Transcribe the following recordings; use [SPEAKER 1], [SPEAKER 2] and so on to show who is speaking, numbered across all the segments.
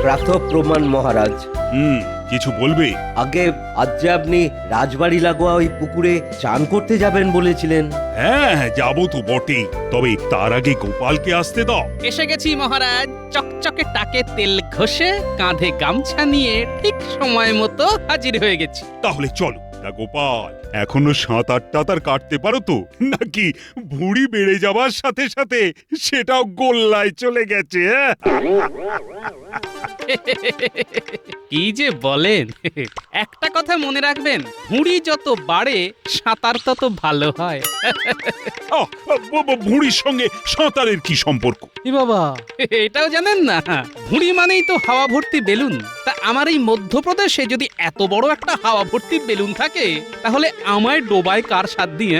[SPEAKER 1] প্রাতঃপ্রমাণ মহারাজ।
[SPEAKER 2] কিছু বলবে?
[SPEAKER 1] আগে আজ যে আপনি রাজবাড়ি লাগোয়া ওই পুকুরে চান করতে যাবেন বলেছিলেন।
[SPEAKER 2] হ্যাঁ, যাবো তো বটেই, তবে তার আগে গোপালকে আসতে দাও।
[SPEAKER 3] এসে গেছি মহারাজ, চকচকে টাকে তেল ঘষে কাঁধে গামছা নিয়ে ঠিক সময় মতো হাজির হয়ে গেছি।
[SPEAKER 2] তাহলে চলো। তা গোপাল, এখনো সাঁতার টাতার কাটতে পারো তো, নাকি ভুঁড়ি বেড়ে যাওয়ার সাথে সাথে সেটাও গোল্লায় চলে গেছে?
[SPEAKER 3] কি যে বলেন! একটা কথা মনে রাখবেন, ভুঁড়ি যত বাড়ে সাঁতার তত ভালো হয়।
[SPEAKER 2] ভুঁড়ির সঙ্গে সাঁতারের কি সম্পর্ক?
[SPEAKER 4] এ বাবা,
[SPEAKER 3] এটাও জানেন না? ভুঁড়ি মানেই তো হাওয়া ভর্তি বেলুন। তা আমার এই মধ্যপ্রদেশে যদি এত বড় একটা হাওয়া ভর্তি বেলুন থাকে, তাহলে আমায় ডোবায় কার সাথ দিয়ে?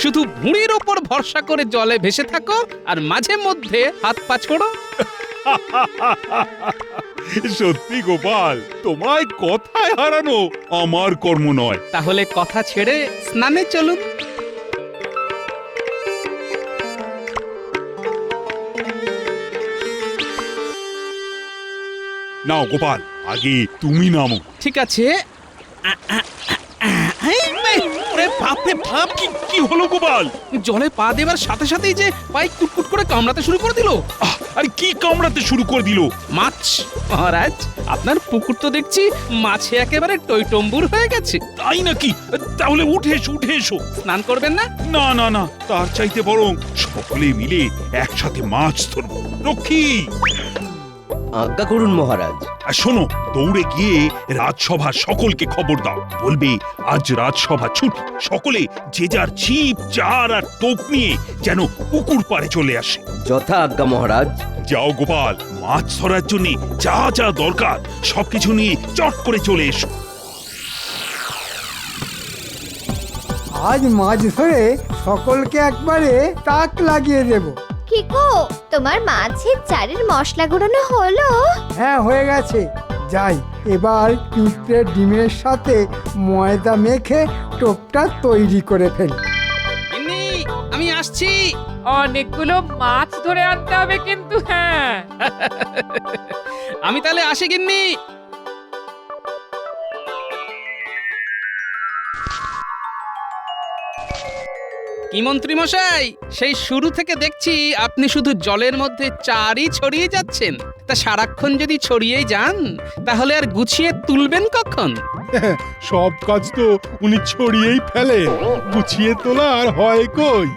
[SPEAKER 3] শুধু ভুঁড়ির ওপর ভরসা করে জলে ভেসে থাকো আর মাঝে মধ্যে হাত পা ছোড়ো।
[SPEAKER 2] সত্যি গোপাল, তোমায় কথায় হারানো আমার কর্ম নয়।
[SPEAKER 3] তাহলে কথা ছেড়ে স্নানে চলুন।
[SPEAKER 2] নাও গোপাল, আগে তুমি নামো।
[SPEAKER 3] ঠিক আছে। ওরে বাপরে বাপ!
[SPEAKER 2] কি হলো গোপাল?
[SPEAKER 3] জলে পা দেবার সাথে সাথেই যে পায়ে কুটকুট করে কামড়াতে শুরু করে দিল।
[SPEAKER 2] আরে কি কামড়াতে শুরু করে দিল?
[SPEAKER 3] মাছ! মহারাজ, আপনার পুকুর তো দেখছি মাছে একেবারে টইটম্বুর হয়ে গেছে।
[SPEAKER 2] তাই নাকি? তাহলে উঠে এসো, উঠে এসো।
[SPEAKER 3] স্নান করবেন না?
[SPEAKER 2] না না না, তার চাইতে বরং সকলে মিলে একসাথে মাছ ধরবো। রক্ষী,
[SPEAKER 1] আজ্ঞা করুন মহারাজ।
[SPEAKER 2] আর শোনো, দৌড়ে গিয়ে রাজসভার সকলকে খবর দাও। বলবে আজ রাজসভা ছুটি, সকলে যে যার ছিপ চার আর টোপ নিয়ে যেন পুকুর পাড়ে চলে আসে।
[SPEAKER 1] যথা আজ্ঞা মহারাজ।
[SPEAKER 2] যাও গোপাল, মাছ ধরার জন্য যা যা দরকার সবকিছু নিয়ে চট করে চলে এসো।
[SPEAKER 5] আজ মাছ ধরে সকলকে একবারে তাক লাগিয়ে দেব।
[SPEAKER 6] কি গো, তোমার মাছের চারের মশলা গুঁড়ানো হলো?
[SPEAKER 5] হ্যাঁ, হয়ে গেছে। যাই, এবার পিঁপড়ের ডিমের সাথে ময়দা মেখে টোপটা তৈরি করে ফেলি।
[SPEAKER 3] গিন্নি, আমি আসছি।
[SPEAKER 7] অনেকগুলো মাছ ধরে আনতে হবে কিন্তু। হ্যাঁ,
[SPEAKER 3] আমি তাহলে আসি গিন্নি। কি মন্ত্রী মশাই, সেই শুরু থেকে দেখছি আপনি শুধু জলের মধ্যে চারই ছড়িয়ে যাচ্ছেন। তা সারাক্ষণ যদি ছড়িয়েই যান, তাহলে আর গুছিয়ে তুলবেন কখন?
[SPEAKER 8] সব কাজ তো উনি ছড়িয়েই ফেলেন, গুছিয়ে তোলা আর হয় কই?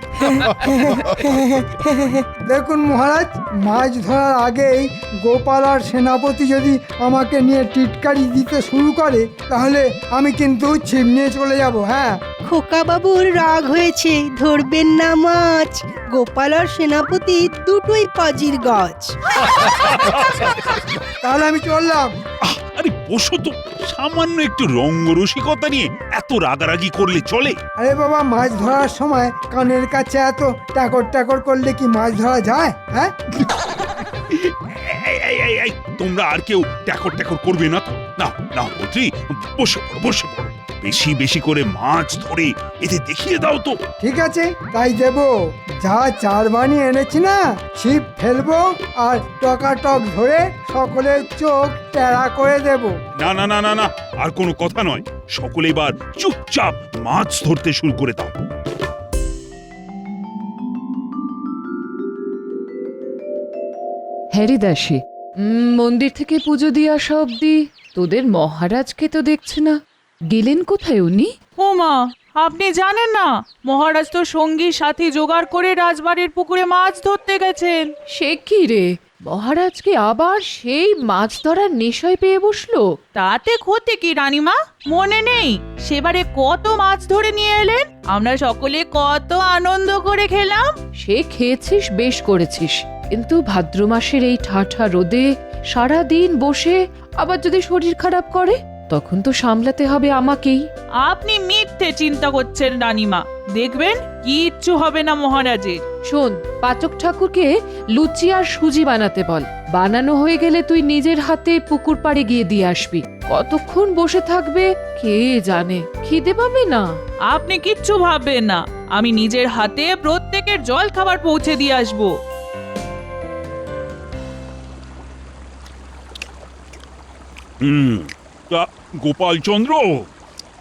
[SPEAKER 5] দেখুন মহারাজ, মাছ ধরার আগেই গোপাল আর সেনাপতি যদি আমাকে নিয়ে টিটকারি দিতে শুরু করে, তাহলে আমি কিন্তু ছিপ নিয়ে চলে যাব। হ্যাঁ,
[SPEAKER 9] খোকা বাবুর রাগ হয়েছে, ধরবেন না মাছ। গোপাল আর সেনাপতি দুটোই পাজির গাছ।
[SPEAKER 5] তাহলে আমি চললাম।
[SPEAKER 2] আরে বসো তো, সামান্য একটু রঙ্গরসিকতা নিয়ে এত রাগারাগি করলে চলে?
[SPEAKER 5] আরে বাবা, মাছ ধরার সময় কানের কাছে এত টাকর টাকর করলে কি মাছ ধরা যায়? হ্যাঁ,
[SPEAKER 2] এই, তোমরা আর কেউ ট্যাকর ট্যাকর করবে না তো? না না মন্ত্রী, বসে পড়ো, বসে পড়ো। বেশি বেশি করে মাছ ধরে এতে দেখিয়ে দাও তো।
[SPEAKER 5] ঠিক আছে, তাই দেব। যা চার বানিয়ে এনেছি না, ছিপ ফেলবো আর টকাটক ধরে সকলের চোখ টেরা করে দেব।
[SPEAKER 2] না না না না না, আর কোনো কথা নয়। সকলে এবার চুপচাপ মাছ ধরতে শুরু করে দাও।
[SPEAKER 7] হ্যারিদাসী, মন্দির থেকে পুজো দিয়ে আসা অব্দি তোদের মহারাজকে তো দেখছি না। গেলেন কোথায় উনি?
[SPEAKER 10] ওমা, আপনি জানেন না, মহারাজ তো সঙ্গী সাথী জোগাড় করে রাজবাড়ির পুকুরে মাছ ধরতে গেছেন।
[SPEAKER 7] সে কি রে, মহারাজকে আবার সেই মাছ ধরার নেশায় পেয়ে বসলো?
[SPEAKER 10] তাতে ক্ষতি কি রানীমা? মনে নেই সেবারে কত মাছ ধরে নিয়ে এলেন? আমরা সকলে কত আনন্দ করে খেলাম।
[SPEAKER 7] সে খেয়েছিস, বেশ করেছিস, কিন্তু ভাদ্র মাসের এই ঠাঠা রোদে সারা দিন বসে আবার যদি শরীর খারাপ করে, তখন তো সামলাতে হবে আমাকেই।
[SPEAKER 10] আপনি মিথ্যে চিন্তা করছেন রানীমা, দেখবেন কিচ্ছু হবে না মহারাজের।
[SPEAKER 7] শোন, পাচক ঠাকুরকে লুচি আর সুজি বানাতে বল। বানানো হয়ে গেলে তুই নিজের হাতে পুকুর পাড়ে গিয়ে দিয়ে আসবি। কতক্ষণ বসে থাকবে কে জানে, খিদে পাবে না।
[SPEAKER 10] আপনি কিচ্ছু ভাববেন না, আমি নিজের হাতে প্রত্যেকের জল খাবার পৌঁছে দিয়ে আসবো।
[SPEAKER 2] তা গোপাল চন্দ্র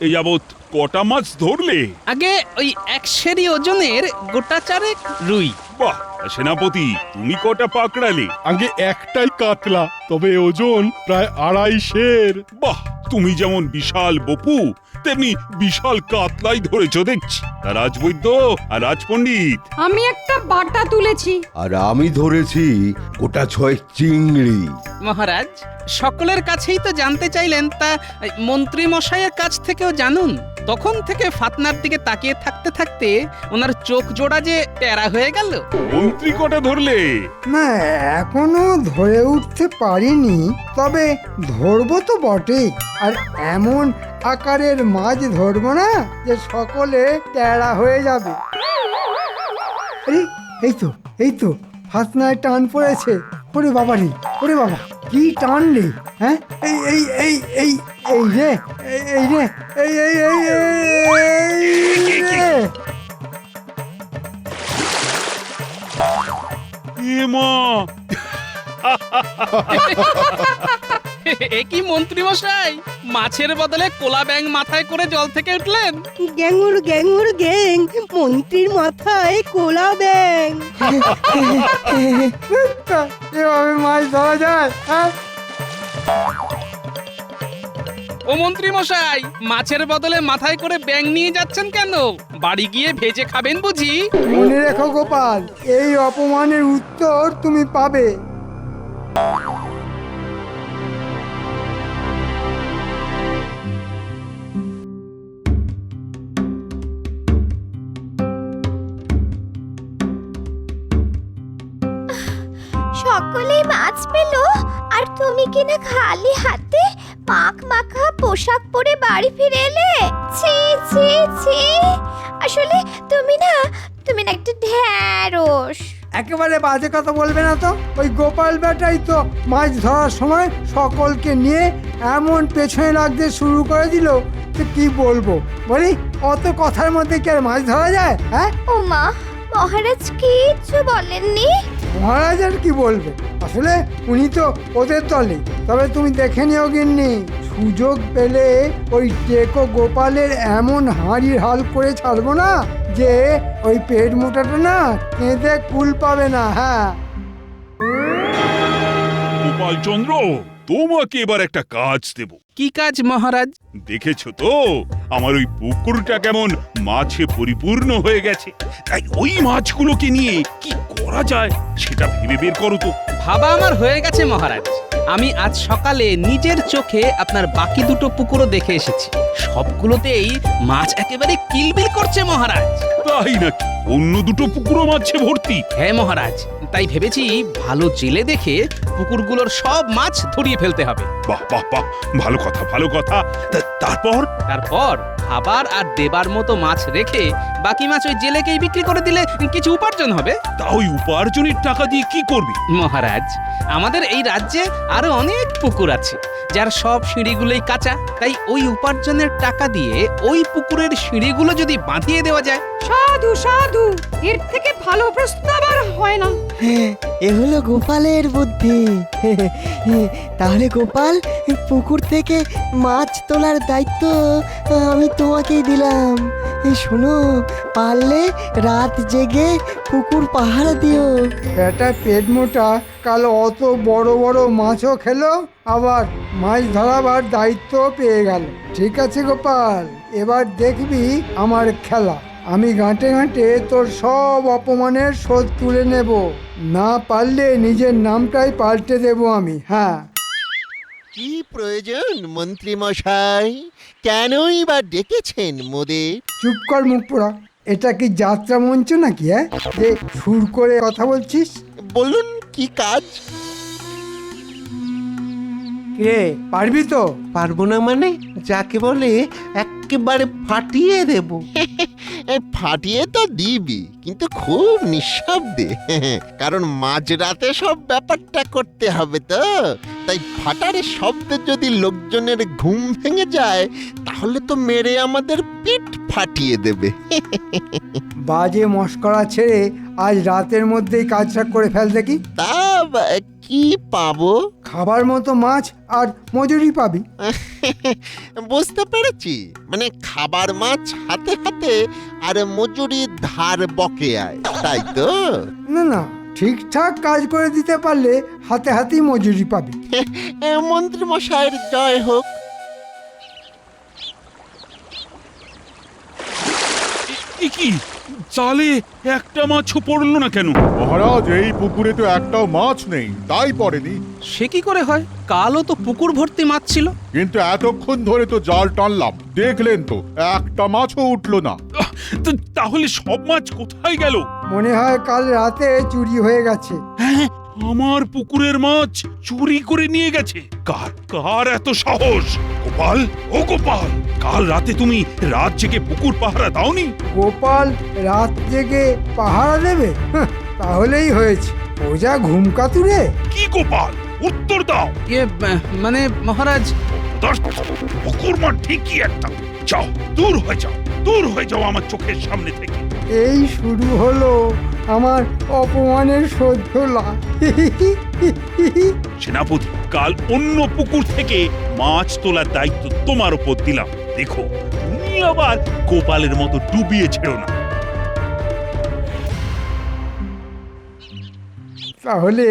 [SPEAKER 2] এই যাবৎ কটা মাছ ধরলে?
[SPEAKER 3] আগে ওই 100 ওজনের গোটা চারেক রুই।
[SPEAKER 2] বাহ, সেনাপতি তুমি কটা পাকড়ালে?
[SPEAKER 8] আগে একটাই কাতলা, তবে ওজন প্রায় 250।
[SPEAKER 2] বাহ, তুমি যেমন বিশাল বপু তেমনি বিশাল কাতলাই ধরেছ দেখছি। তা রাজবৈদ্য আর রাজপণ্ডিত?
[SPEAKER 9] আমি একটা বাটা তুলেছি।
[SPEAKER 1] আর আমি ধরেছি গোটা 6 চিংড়ি।
[SPEAKER 3] মহারাজ, সকলের কাছেই তো জানতে চাইলেন, তা মন্ত্রী মশাইয়ের কাছ থেকেও জানুন। তখন থেকে ফাতনার দিকে তাকিয়ে থাকতে থাকতে ওনার চোখ জোড়া যে টেরা হয়ে গেল।
[SPEAKER 2] মন্ত্রী কটা ধরলে?
[SPEAKER 5] না, এখনো ধরে উঠতে পারিনি, তবে ধরবো তো বটেই। আর এমন আকারের মাছ ধরবো না যে সকলে ট্যাড়া হয়ে যাবে। আরে এই তো ফাতনায় টান পড়েছে। ওরে বাবা রে, ওরে বাবা, কি টান রে! হ্যাঁ, এই এই এই এই এই রে, এই রে, এই এই এই এই রে।
[SPEAKER 2] এ মা,
[SPEAKER 3] এ কি মন্ত্রী মশাই, মাছের বদলে কোলা ব্যাং মাথায় করে জল থেকে উঠলেন?
[SPEAKER 9] গ্যাঙুর গ্যাঙুর গ্যাং, মন্ত্রীর মাথায় কোলা ব্যাং।
[SPEAKER 5] এভাবে মাছ ধরা যায়? হ্যাঁ,
[SPEAKER 3] ও মন্ত্রী মশাই, মাছের বদলে মাথায় করে ব্যাং নিয়ে যাচ্ছেন কেন? বাড়ি গিয়ে ভেজে খাবেন বুঝি?
[SPEAKER 5] মনে রেখো গোপাল, এই অপমানের উত্তর তুমি পাবে।
[SPEAKER 6] সকলেই মাছ পেল, আর তুমি কিনা খালি হাতে পাক মাখা পোশাক পরে বাড়ি ফিরে এলে। ছি ছি ছি, আসলে তুমি না একটা ঢ্যাঁড়স।
[SPEAKER 5] একেবারে বাজে কথা বলবে না তো। ওই গোপাল বেটাই তো মাছ ধরার সময় সকলকে নিয়ে এমন পেছনে লাগতে শুরু করে দিল যে কি বলবো। বলি, অত কথার মধ্যে কি আর মাছ ধরা যায়? হ্যাঁ,
[SPEAKER 6] ও মা, মহারাজ কিচ্ছু বলেননি?
[SPEAKER 5] মহারাজ আর কি বলবে, আসলে উনি তো ওদের দলে। তবে তুমি দেখে নিও গিন্নি, সুযোগ পেলে ওই টেকো গোপালের এমন হাঁড়ির হাল করে ছাড়বো না যে ওই পেট মোটাটা না কেঁদে কুল পাবে না। হ্যাঁ,
[SPEAKER 2] গোপাল চন্দ্র, তোমাকে এবার একটা কাজ দেব।
[SPEAKER 3] কি কাজ মহারাজ?
[SPEAKER 2] দেখেছো তো আমার ওই পুকুরটা কেমন মাছে পরিপূর্ণ হয়ে গেছে। তাই ওই মাছগুলোকে নিয়ে কি করা যায় সেটা ভেবে বের করো তো।
[SPEAKER 3] ভাবা আমার হয়ে গেছে মহারাজ। আমি আজ সকালে নিজের চোখে আপনার বাকি দুটো পুকুরও দেখে এসেছি। সবগুলোতেই মাছ একেবারে কিলবিল করছে মহারাজ।
[SPEAKER 2] তাই নাকি? অন্য দুটো পুকুরও মাছে ভর্তি?
[SPEAKER 3] হ্যাঁ মহারাজ, তাই ভেবেছি ভালো জেলে দেখে পুকুরগুলোর সব মাছ ধরিয়ে ফেলতে হবে।
[SPEAKER 2] বাহ বাহ বাহ, ভালো কথা ভালো কথা। তারপর?
[SPEAKER 3] তারপর খাবার আর দেবার মতো মাছ রেখে বাকি মাছ ওই জেলেকেই বিক্রি করে দিলে কিছু উপার্জন হবে।
[SPEAKER 2] তা ওই উপার্জনের টাকা দিয়ে কি করবি?
[SPEAKER 3] মহারাজ, আমাদের এই রাজ্যে আরো অনেক পুকুর আছে যার সব সিঁড়িগুলোই কাঁচা। তাই ওই উপার্জনের টাকা দিয়ে ওই পুকুরের সিঁড়িগুলো যদি বাঁধিয়ে দেওয়া যায়।
[SPEAKER 9] সাধু সাধু, এর থেকে ভালো প্রস্তাব আর হয় না।
[SPEAKER 4] এ হলো গোপালের বুদ্ধি। তাহলে গোপাল, পুকুর থেকে মাছ তোলার দায়িত্ব আমি তোমাকেই দিলাম। শোনো, পারলে রাত জেগে পুকুর পাহারা দিও।
[SPEAKER 5] বেটা পেট মোটা কাল অত বড় বড় মাছও খেলো, আবার মাছ ধরাবার দায়িত্ব পেয়ে গেল। ঠিক আছে গোপাল, এবার দেখবি আমার খেলা। আমি গাঁটে গাঁটে তোর সব অপমানের শোধ তুলে নেব। না পারলে নিজের নামটাই পাল্টে দেব আমি। হ্যাঁ,
[SPEAKER 11] কি প্রয়োজন মন্ত্রী মশাই? কেনই বা ডেকেছেন মোদের?
[SPEAKER 5] চুপ কর মুখ পোড়া। এটা কি যাত্রা মঞ্চ নাকি? হ্যাঁ, যে সুর করে কথা বলছিস?
[SPEAKER 11] বলুন কি কাজ?
[SPEAKER 5] কে, পারবি তো?
[SPEAKER 4] পারবো না মানে? যাকে বলে একেবারে ফাটিয়ে দেব।
[SPEAKER 11] ফাটিয়ে তো দিবি, কিন্তু খুব নিঃশব্দে। কারণ মাঝরাতে সব ব্যাপারটা করতে হবে তো। তাই ফাটারে শব্দ যদি লোকজনের ঘুম ভেঙে যায়, তাহলে তো মেরে আমাদের পিঠ ফাটিয়ে দেবে।
[SPEAKER 5] বাজে মস্করা ছেড়ে আজ রাতের মধ্যেই কাজটা করে ফেল দেখি।
[SPEAKER 11] তা কি পাবো?
[SPEAKER 5] খাবার মতো মাছ আর মজুরি পাবি।
[SPEAKER 11] বুঝতে পেরেছি, মানে খাবার মাছ হাতে হাতে আর মজুরি ধার বকেয়ায়, তাই তো?
[SPEAKER 5] না না, ঠিকঠাক কাজ করে দিতে পারলে হাতে হাতেই মজুরি পাবি।
[SPEAKER 11] মন্ত্রী মশাইয়ের জয় হোক।
[SPEAKER 2] এ কি জালে একটা মাছও পড়লো না কেন?
[SPEAKER 8] মহারাজ, এই পুকুরে তো একটাও মাছ নেই, তাই পড়েনি।
[SPEAKER 3] সে কি করে হয়? কালও তো পুকুর ভর্তি মাছ ছিল।
[SPEAKER 8] কিন্তু এতক্ষণ ধরে তো জাল টানলাম, দেখলেন তো একটা মাছও উঠলো না।
[SPEAKER 2] তাহলে সব মাছ কোথায় গেল?
[SPEAKER 5] মনে হয় কাল রাতে চুরি হয়ে গেছে।
[SPEAKER 2] হ্যাঁ, আমার পুকুরের মাছ চুরি করে নিয়ে গেছে। কার কার এত সাহস? গোপাল, ও গোপাল, কাল রাতে তুমি রাত জেগে পুকুর পাহারা দাওনি?
[SPEAKER 5] গোপাল রাত জেগে পাহারা দেবে? হাহ, তাহলেই হয়েছে। ও যা ঘুমকাতুরে।
[SPEAKER 2] কি গোপাল, উত্তর দাও।
[SPEAKER 3] মানে মহারাজ,
[SPEAKER 2] পুকুর মাঠ ঠিকই একটা। যাও, দূর হয়ে যাও, দূর হয়ে যাও আমার চোখের সামনে থেকে।
[SPEAKER 5] এই শুরু হলো আমার অপমানের সহ্যলা।
[SPEAKER 2] সেনাপতি, কাল অন্য পুকুর থেকে মাছ তোলার দায়িত্ব তোমার উপর দিলাম। দেখো, তুমি আবার গোপালের মতো ডুবিয়ে ছেড়ো না।
[SPEAKER 5] তাহলে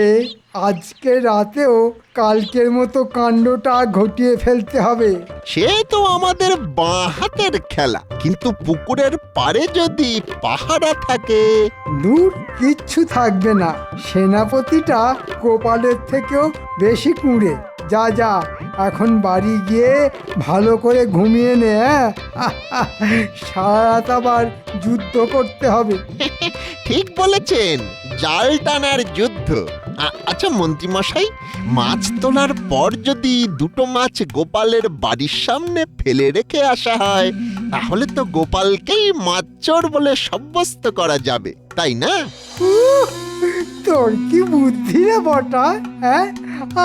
[SPEAKER 5] আজকে রাতেও কালকের মতো কাণ্ডটা ঘটিয়ে ফেলতে হবে।
[SPEAKER 11] সে তো আমাদের বাঁ হাতের খেলা, কিন্তু পুকুরের পাড়ে যদি পাহারা থাকে।
[SPEAKER 5] দূর, কিচ্ছু থাকবে না। সেনাপতিটা গোপালের থেকেও বেশি কুঁড়ে। যা যা, এখন বাড়ি গিয়ে ভালো করে ঘুমিয়ে নে। সারা রাত আবার যুদ্ধ করতে হবে।
[SPEAKER 11] ঠিক বলেছেন, জাল টানার যুদ্ধ। আচ্ছা মন্ত্রী মশাই, মাছ তোলার পর যদি দুটো মাছ গোপালের বাড়ির সামনে ফেলে রেখে আসা হয়, তাহলে তো গোপালকেই মাছ চোর বলে সাব্যস্ত করা যাবে, তাই না?
[SPEAKER 5] তোর কি বুদ্ধি রে বটা, হ্যাঁ?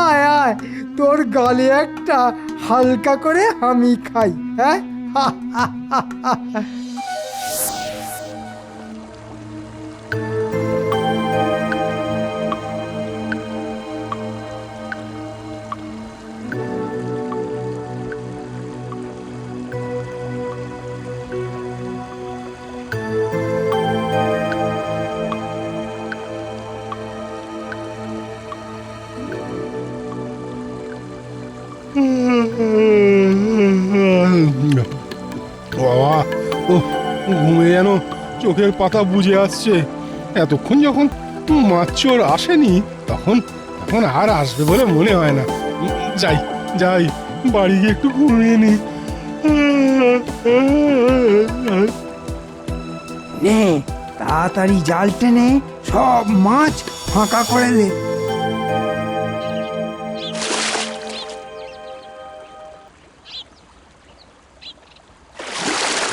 [SPEAKER 5] আয় আয়, তোর গালে একটা হালকা করে আমি খাই, হ্যাঁ?
[SPEAKER 8] বাবা, ও ঘুমে যেন চোখের পাতা বুজে আসছে। এতক্ষণ যখন মাছ চোর আসেনি, তখন আর আসবে বলে মনে হয় না। যাই যাই, বাড়ি গিয়ে একটু ঘুমিয়ে নি।
[SPEAKER 5] নে, তাড়াতাড়ি জাল টেনে সব মাছ ফাঁকা করে দে।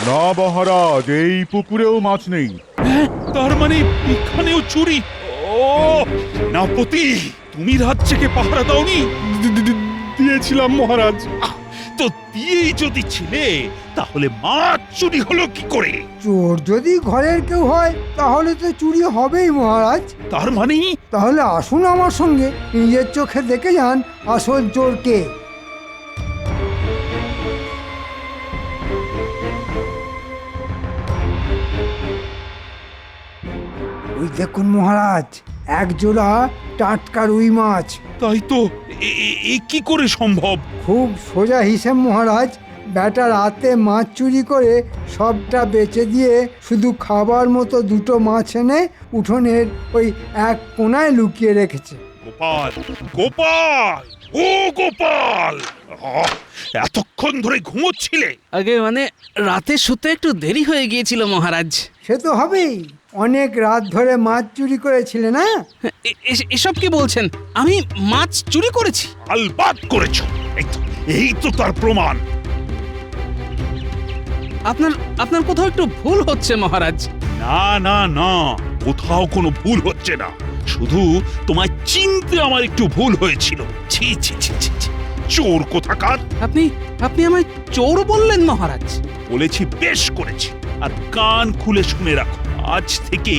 [SPEAKER 8] না মহারাজ, এই পুকুরেও মাছ নেই।
[SPEAKER 2] হ্যাঁ, তার মানে এখানেও চুরি? ও সেনাপতি, তুমি রাত জেগে পাহারা দাওনি?
[SPEAKER 8] দিয়েছিলাম মহারাজ।
[SPEAKER 2] তো দিয়েই যদি ছিলে, তাহলে মাছ চুরি হলো কি করে?
[SPEAKER 5] চোর যদি ঘরের কেউ হয়, তাহলে তো চুরি হবেই মহারাজ।
[SPEAKER 2] তার মানে?
[SPEAKER 5] তাহলে আসুন আমার সঙ্গে, নিজের চোখে দেখে যান আসল চোরকে। ওই দেখুন মহারাজ, এক জোড়া টাটকা রুই মাছ।
[SPEAKER 2] তাই তো, এ কি করে সম্ভব?
[SPEAKER 5] খুব সোজা হিসেব মহারাজ। বেটা রাতে মাছ চুরি করে সবটা বেচে দিয়ে শুধু খাবার মতো দুটো মাছ এনে উঠোনের ওই এক কোনায় লুকিয়ে রেখেছে।
[SPEAKER 2] গোপাল, গোপাল, ও গোপাল, এতক্ষণ ধরে ঘুমোচ্ছিলে?
[SPEAKER 3] আগে মানে রাতে শুতে একটু দেরি হয়ে গিয়েছিল মহারাজ।
[SPEAKER 5] সে তো হবেই, অনেক রাত ধরে মাছ চুরি করেছিলে না?
[SPEAKER 3] এসব কি বলছেন? আমি মাছ চুরি করেছি?
[SPEAKER 2] আলবাত করেছো। এই তো তার প্রমাণ।
[SPEAKER 3] আপনার কোথাও একটু ভুল হচ্ছে মহারাজ।
[SPEAKER 2] না না না, কোথাও কোনো ভুল হচ্ছে না। শুধু তোমায় চিনতে আমার একটু ভুল হয়েছিল। ছি ছি ছি ছি ছি, চোর কোথাকার!
[SPEAKER 3] আপনি আমায় চোর বললেন মহারাজ?
[SPEAKER 2] বলেছি, বেশ করেছি। আর কান খুলে শুনে রাখো, আজ থেকে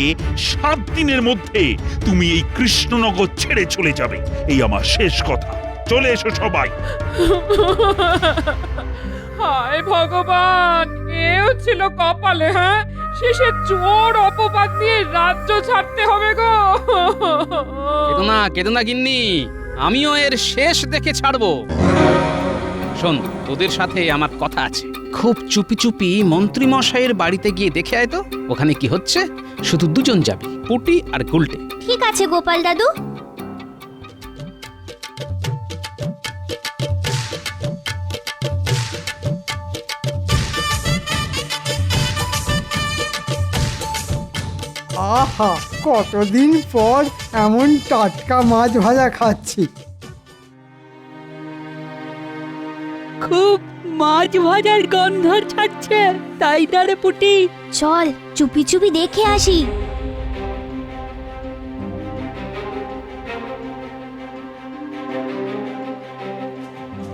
[SPEAKER 2] 7 দিনের মধ্যে তুমি এই কৃষ্ণনগর ছেড়ে চলে যাবে, এই আমার শেষ কথা। চলে এসো সবাই।
[SPEAKER 7] হায় ভগবান, এও ছিল কপালে, হ্যাঁ? শেষে চোর অপবাদ দিয়ে রাজ্য ছাড়তে হবে গো।
[SPEAKER 3] কেদো না গিন্নি, আমিও এর শেষ দেখে ছাড়বো। শোন, তোদের সাথে আমার কথা আছে। খুব চুপি চুপি মন্ত্রী মশাইয়ের বাড়িতে গিয়ে দেখে আয় তো ওখানে কি হচ্ছে। শুধু দুজন যাবি, পুটি আর গুলটে।
[SPEAKER 6] ঠিক আছে গোপাল দাদু।
[SPEAKER 5] আহা, কতদিন পর এমন টাটকা মাছ ভাজা খাচ্ছি।
[SPEAKER 9] খুব মাছ ভাজার গন্ধ ছাড়ছে, তাই না রে পুটি?
[SPEAKER 6] চল চুপি চুপি দেখে আসি।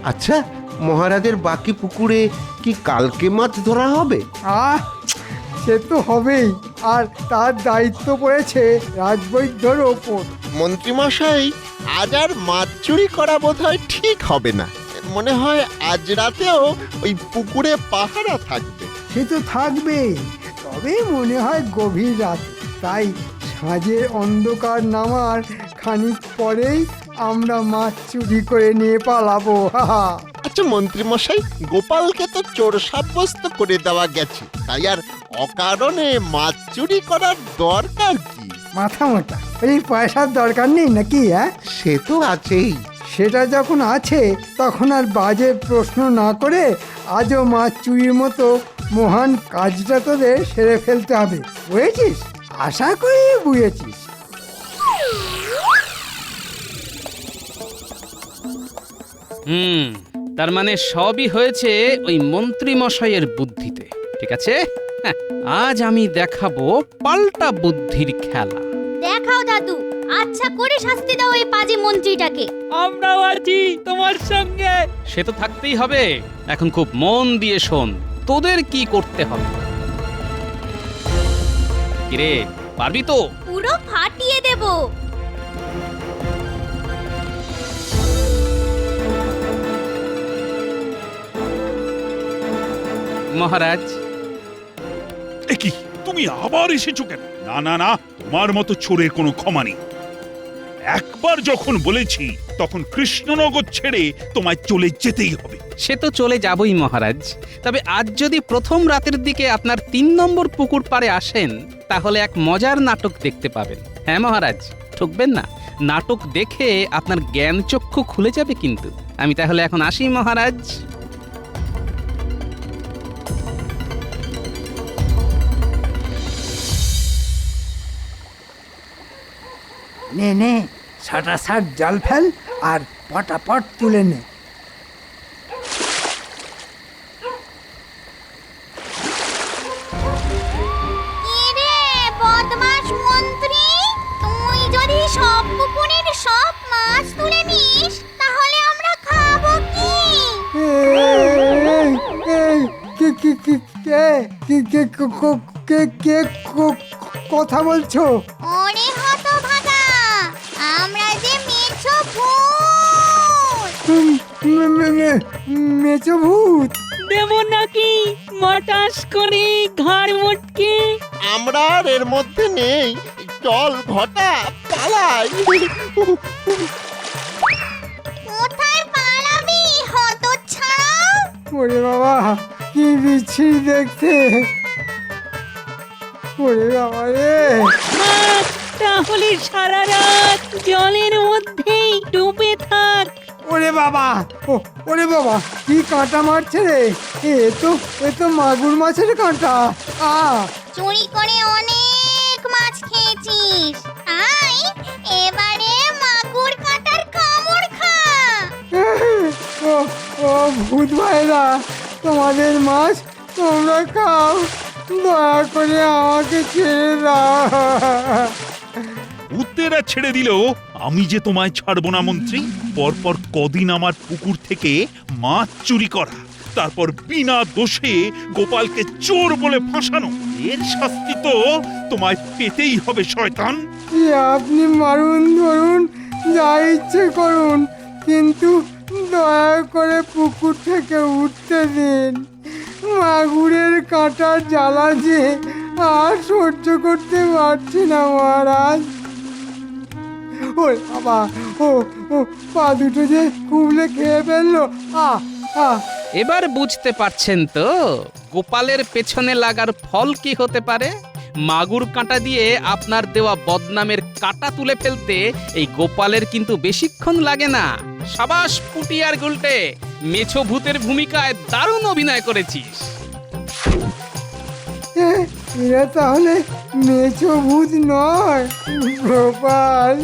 [SPEAKER 4] আচ্ছা, মহারাজের বাকি পুকুরে কি কালকে মাছ ধরা হবে?
[SPEAKER 5] আহ, সে তো হবেই। আর তার দায়িত্ব পড়েছে রাজবৈদ্যর ওপর।
[SPEAKER 11] মন্ত্রীমশাই, আজ আর মাছ চুরি করা বোধহয় ঠিক হবে না। মনে হয় আজ রাতেও ওই পুকুরে পাহারা থাকবে।
[SPEAKER 5] সে তো থাকবেই, তবে মনে হয় গভীর রাত। তাই সাঁঝের অন্ধকার নামার খানিক পরেই আমরা মাছ চুরি করে নিয়ে পালাবো। হাহা।
[SPEAKER 11] আচ্ছা মন্ত্রীমশাই, গোপালকে তো চোর সাব্যস্ত করে দেওয়া গেছে, তাই আর অকারণে মাছ চুরি করার দরকার কি?
[SPEAKER 5] মাথা মোটা, এই পয়সার দরকার নেই নাকি? হ্যাঁ,
[SPEAKER 4] সে তো আছেই।
[SPEAKER 5] সেটা যখন আছে তখন আর বাজে প্রশ্ন না করে আজও মাছ চুরির মতো মহান কাজটা তোদের সেরে ফেলতে হবে। বুঝেছিস? আশা করি বুঝেছিস।
[SPEAKER 3] তার মানে সবই হয়েছে ওই মন্ত্রী মশাইয়ের বুদ্ধিতে। ঠিক আছে, হ্যাঁ, আজ আমি দেখাবো পাল্টা বুদ্ধির খেলা।
[SPEAKER 6] দেখাও দাদু, আচ্ছা করে শাস্তি দাও এই পাজি মন্ত্রীটাকে।
[SPEAKER 9] আমরাও আছি তোমার সঙ্গে।
[SPEAKER 3] সে তো থাকতেই হবে। এখন খুব মন দিয়ে শোন, তোদের কি করতে হবে। কিরে, পারবি তো?
[SPEAKER 6] পুরো ফাটিয়ে দেব।
[SPEAKER 3] মহারাজ,
[SPEAKER 2] এ কি, তুমি আবার এসেছো কেন? না না না, তোমার মতো চোরের কোনো ক্ষমা নেই। একবার যখন বলেছি তখন কৃষ্ণনগর ছেড়ে তোমায় চলে যেতেই হবে।
[SPEAKER 3] সে তো চলে যাবই মহারাজ। তবে আজ যদি প্রথম রাতের দিকে আপনার 3 নম্বর পুকুর পাড়ে আসেন, তাহলে এক মজার নাটক দেখতে পাবেন। হ্যাঁ মহারাজ, ঠকবেন না। নাটক দেখে আপনার জ্ঞান চক্ষু খুলে যাবে কিন্তু। আমি তাহলে এখন আসি মহারাজ।
[SPEAKER 5] নে নে, সাটা সাট জাল ফেল আর পটাপট তুলে নে।
[SPEAKER 6] এরে বদমাশ মন্ত্রী, তুই যদি সব পুকুরের সব মাছ তুলে নিস তাহলে আমরা খাবো কি?
[SPEAKER 5] কে কথা বলছো?
[SPEAKER 6] ওরে হতভাগা, আমরা যে মেছো ভূত।
[SPEAKER 5] মেচো ভূত?
[SPEAKER 9] দেব নাকি মটাস করে ঘাড় মোটকে?
[SPEAKER 11] আমরা আর এর মধ্যে নেই। চল ঘটা, পালাই।
[SPEAKER 6] কোথায় পালাবি হতচ্ছাড়া?
[SPEAKER 5] ওরে বাবা, কি বিচ্ছিরি দেখতে। ওরে বাবা রে।
[SPEAKER 9] তাহলে সারা রাত জলের মধ্যেই ডুবে থাক।
[SPEAKER 5] ওরে বাবা, ওরে বাবা, কি কাঁটা মারছে রে। এ তো মাগুর মাছের কাঁটা।
[SPEAKER 6] চুরি করে অনেক মাছ খেয়েছিস, তাই এবারে মাগুর কাঁটার কামড় খা।
[SPEAKER 5] ও ভূত ভাইরা, তোমাদের মাছ তোমরা খাও, দয়া করে আমাকে ছেড়ে দাও।
[SPEAKER 2] উত্তেরা ছেড়ে দিলেও আমি যে তোমায় ছাড়বো না মন্ত্রী। পরপর কদিন আমার পুকুর থেকে মাছ চুরি করা, তারপর বিনা দোষে গোপালকে চোর বলে ফাঁসানো, এর শাস্তি তো তোমায় পেতেই হবে শয়তান।
[SPEAKER 5] আপনি মারুন, ধরুন, যা ইচ্ছে করুন, কিন্তু দয়া করে পুকুর থেকে উঠতে দিন। মাগুরের কাঁটার জ্বালা যে আর সহ্য করতে পারছি না মহারাজ। ও বাবা, ও ও পা দুটো যে কুবলে খেয়ে ফেললো।
[SPEAKER 3] এবার বুঝতে পারছেন তো গোপালের পেছনে লাগার ফল কি হতে পারে? মাগুর কাঁটা দিয়ে আপনার দেওয়া বদনামের কাঁটা তুলে ফেলতে এই গোপালের কিন্তু বেশিক্ষণ লাগে না। সাবাস পুটি আর গুলটে, মেছো ভূতের ভূমিকায় দারুণ অভিনয় করেছিস।
[SPEAKER 5] এরা তাহলে মেছো ভূত নয়? গোপাল,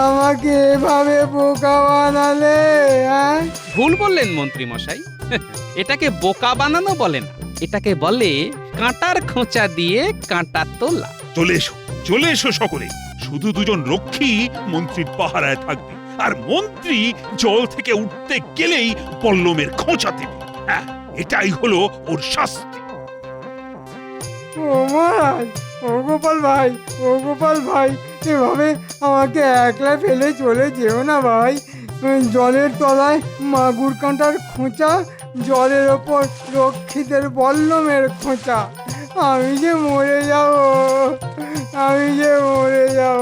[SPEAKER 5] আমাকে এভাবে বোকা বানালে।
[SPEAKER 3] ভুল বললেন মন্ত্রী মশাই, এটাকে বোকা বানানো বলে না, এটাকে বলে কাঁটার খোঁচা দিয়ে কাঁটা তোলা।
[SPEAKER 2] চলে এসো সকলে। শুধু দুজন রক্ষী মন্ত্রীর পাহারায় থাকবে, আর মন্ত্রী জল থেকে উঠতে গেলেই পল্লমের খোঁচা দেবে। হ্যাঁ, এটাই হলো ওর শাস্তি।
[SPEAKER 5] ও মহারাজ, ও গোপাল ভাই, ও গোপাল ভাই, এভাবে আমাকে একলা ফেলে চলে যেও না ভাই। জলের তলায় মাগুর কাঁটার খোঁচা, জলের ওপর রক্ষীদের বল্লমের খোঁচা। আমি যে মরে যাব, আমি যে মরে যাব।